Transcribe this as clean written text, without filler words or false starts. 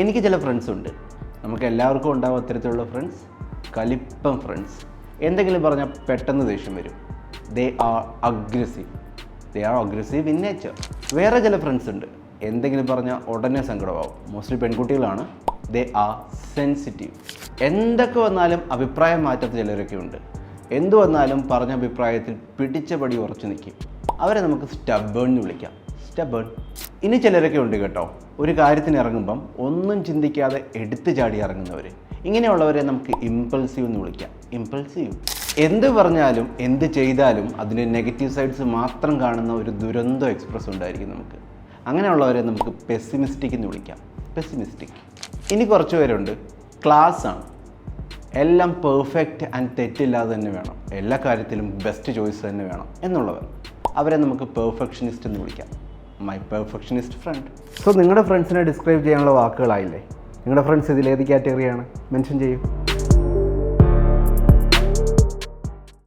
എനിക്ക് ചില ഫ്രണ്ട്സ് ഉണ്ട്. നമുക്ക് എല്ലാവർക്കും ഉണ്ടാവും അത്തരത്തിലുള്ള ഫ്രണ്ട്സ്. കലിപ്പം ഫ്രണ്ട്സ്. എന്തെങ്കിലും പറഞ്ഞാൽ പെട്ടെന്ന് ദേഷ്യം വരും. They are aggressive in nature. വേറെ ചില ഫ്രണ്ട്സ് ഉണ്ട്, എന്തെങ്കിലും പറഞ്ഞാൽ ഉടനെ സങ്കടമാവും. മോസ്റ്റ്ലി പെൺകുട്ടികളാണ്. They are sensitive. എന്തൊക്കെ വന്നാലും അഭിപ്രായം മാറ്റാത്ത ചിലരൊക്കെ ഉണ്ട്. എന്തു വന്നാലും പറഞ്ഞ അഭിപ്രായത്തിൽ പിടിച്ചപടി ഉറച്ചു നിൽക്കും. അവരെ നമുക്ക് സ്റ്റബേൺ എന്ന് വിളിക്കാം. സ്റ്റബേൺ. ഇനി ചിലരൊക്കെ ഉണ്ട് കേട്ടോ, ഒരു കാര്യത്തിന് ഇറങ്ങുമ്പം ഒന്നും ചിന്തിക്കാതെ എടുത്തു ചാടി ഇറങ്ങുന്നവർ. ഇങ്ങനെയുള്ളവരെ നമുക്ക് ഇമ്പൾസീവ് എന്ന് വിളിക്കാം. ഇമ്പൾസീവ്. എന്ത് പറഞ്ഞാലും എന്ത് ചെയ്താലും അതിന് നെഗറ്റീവ് സൈഡ്സ് മാത്രം കാണുന്ന ഒരു ദുരന്തം എക്സ്പ്രസ് ഉണ്ടായിരിക്കും നമുക്ക്. അങ്ങനെയുള്ളവരെ നമുക്ക് പെസിമിസ്റ്റിക് എന്ന് വിളിക്കാം. പെസിമിസ്റ്റിക്. ഇനി കുറച്ച് പേരുണ്ട്, ക്ലാസ് ആണ്. എല്ലാം പെർഫെക്റ്റ് ആൻഡ് തെറ്റില്ലാതെ തന്നെ വേണം, എല്ലാ കാര്യത്തിലും ബെസ്റ്റ് ചോയ്സ് തന്നെ വേണം എന്നുള്ളവർ. അവരെ നമുക്ക് പെർഫെക്ഷനിസ്റ്റ് എന്ന് വിളിക്കാം. My perfectionist front. സോ നിങ്ങളുടെ ഫ്രണ്ട്സിനെ ഡിസ്ക്രൈബ് ചെയ്യാനുള്ള വാക്കുകളായില്ലേ? നിങ്ങളുടെ ഫ്രണ്ട്സ് ഇതിലേത് കാറ്റഗറിയാണ്? മെൻഷൻ ചെയ്യൂ.